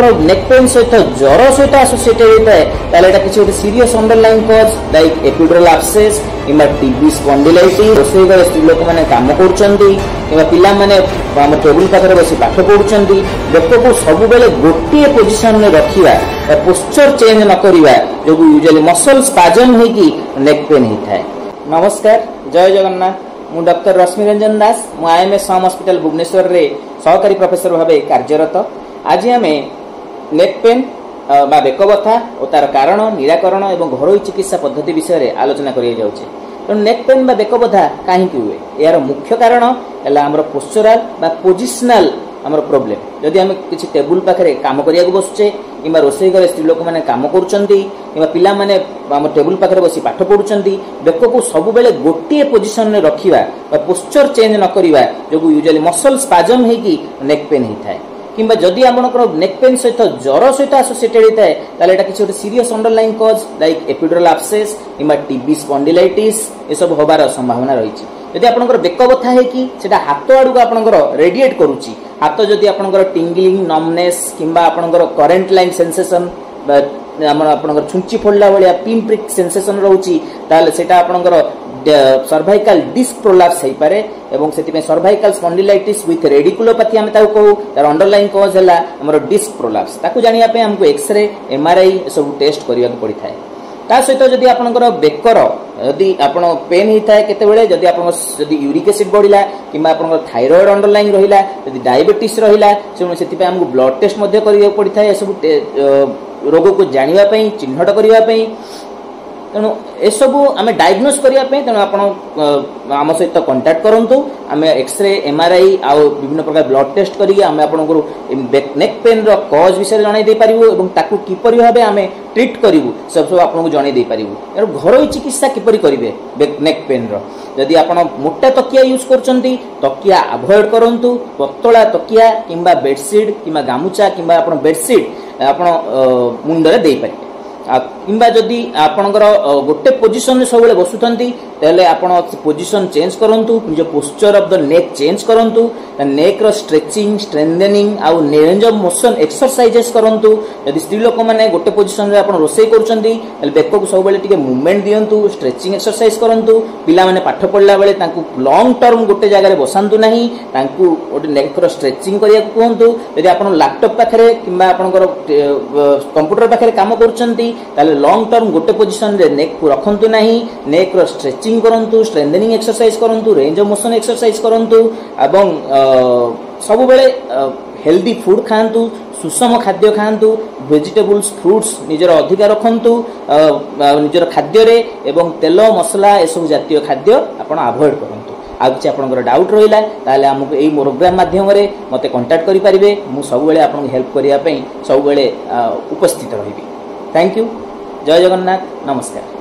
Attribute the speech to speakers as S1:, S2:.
S1: Neck pain सहित ज्वर सहित एसोसिएटेड होता है ताले एटा किछि serious underlying cause like epidural abscess किंबा टीबी स्पॉन्डिलाइटिस रोसई घरे स्त्री लोक माने काम करूचंती किंबा पिला माने हम टेबल पाखरे बसी पाठ पढुचंती लोक को सब बेले गोटे पोजीशन में रखिबा पोस्चर चेंज न करिबा जो यूजुअली मसल स्पाजम हे की नेक पेन होता है। नमस्कार, जय जगन्नाथ। मु डॉक्टर रश्मि रंजन दास मु आईएमएस सम हॉस्पिटल भुवनेश्वर रे सहकारी प्रोफेसर भाबे कार्यरत। आज आमे नेक पेन बा बेक बथा और तार कारण निराकरण एवं घरोई चिकित्सा पद्धति विषय रे आलोचना करिया जाउछे। तो नेक पेन बा बेक बथा काहे कि हुए यार मुख्य कारण एला हमर पोस्चरल बा पोजिशनल हमर प्रॉब्लम। जदि हम किछि टेबल पाखरे काम करिया को बसुचे किंबा रोसई घरे स्त्री लोक माने काम करूचंती किंबा पिला माने हम टेबल पाखरे बसी पाठ पढुचंती बेक को सब बेले गोटे पोजीशन में रखिबा बा पोस्चर चेंज न करिबा जो यूजुअली मसल स्पाजम हे की नेक पेन हिथाय किंबा जदि आपनकर नेक पेन सहित ज्वर सहित एसोसिएटेड होता है ताले एटा किछि serious underlying cause like epidural abscess किंबा टीबी स्पॉन्डिलाइटिस ए सब होबार संभावना रहिछि। जदि आपनकर बेक बथा है कि सेटा हाथ आडू को आपनकर रेडिएट करूछि हाथ जदि आपनकर टिंगलिंग नमनेस किंबा आपनकर करेंट लाइन सेंसेशन आपनकर छुंची फोड़ला भलिया पिन प्रिक सेंसेशन रहउछि ताले सेटा आपनकर सर्वाइकल डिस्क प्रोलैप्स हे पारे एवं सेति में सर्वाइकल स्पॉन्डिलाइटिस विथ रेडिकुलोपैथी हम ताऊ कहू तार अंडरलाइन कॉज हला हमर डिस्क प्रोलैप्स ताकू जानिया पे हमको एक्सरे एमआरआई सब टेस्ट करिया को पड़ी थाए। ता सहित जदि आपनकर बेकर यदि आपण पेन ही थाए केते बेले जदि आपण जदि यूरिक एसिड बढ़िला किंबा आपनकर थायराइड अंडरलाइन रहिला जदि डायबिटीज रहिला सेति पे हमको ब्लड टेस्ट मध्ये करिया पड़ी थाए सब रोग को जानिबा पई चिन्हट करिबा पई तेणु ए सबू आम डायग्नोज करने तेणु आप आम सहित कंटाक्ट करूँ आम एक्सरे एमआरआई आउ विभिन्न प्रकार ब्लड टेस्ट करेंगे आम आपको नेक पेन कज विषय जन पारूँ ताकू किपर भाव आम ट्रीट करूँ सब सब आपको जन पारूँ तेणु घरोई चिकित्सा किपर करेंगे नेक पेन जदि आप मोटा तकिया यूज कर तकिया अवॉइड करूँ पतला तकिया किंबा बेडसीट किंबा गामुचा किंबा आप बेडसीट आप मुंडरे दे पारे किंबा जदि आपणकर गोटे पोजीशन सब बसुंती तेल आपण पोजीशन चेंज करंतु निज posture of the neck change करंतु नेक रो स्ट्रेचिंग स्ट्रेंथनिंग आउ रेंज ऑफ मोशन एक्सरसाइजेस करंतु यदि स्त्री लोक माने गोटे पोजीशन रे आपण रोसई करचंती तेल बेक को सब बेले टिके मूवमेंट दियंतु स्ट्रेचिंग एक्सरसाइज करंतु पिला माने पाठ पढला बेले तांकू लॉन्ग टर्म गोटे जगह रे बसांतु नाही तांकू गोटे नेक रो स्ट्रेचिंग करिया को कहंतु यदि आपण लैपटॉप पाखरे किंबा आपणकर कंप्यूटर पाखरे काम करचंती ताले लॉन्ग टर्म गोटे पोजीशन रे नेक को रखंतु नाही नेक रो स्ट्रेचिंग करंतु स्ट्रेंथनिंग एक्सरसाइज करंतु रेंज ऑफ मोशन एक्सरसाइज करंतु एवं सब बेले हेल्दी फूड खांतु सुषम खाद्य खांतु वेजिटेबल्स फ्रूट्स निजर अधिक रखंतु निजर खाद्य रे एवं तेल मसला ए सब जातीय खाद्य आपण अवॉइड करंतु। आ कि आपनकर डाउट रहिला ताले हमको एई प्रोग्राम माध्यम रे मते कांटेक्ट करि परिबे मु सब बेले आपन हेल्प करिया पई सब बेले उपस्थित रहिबी। Thank you. जय जगन्नाथ। नमस्कार।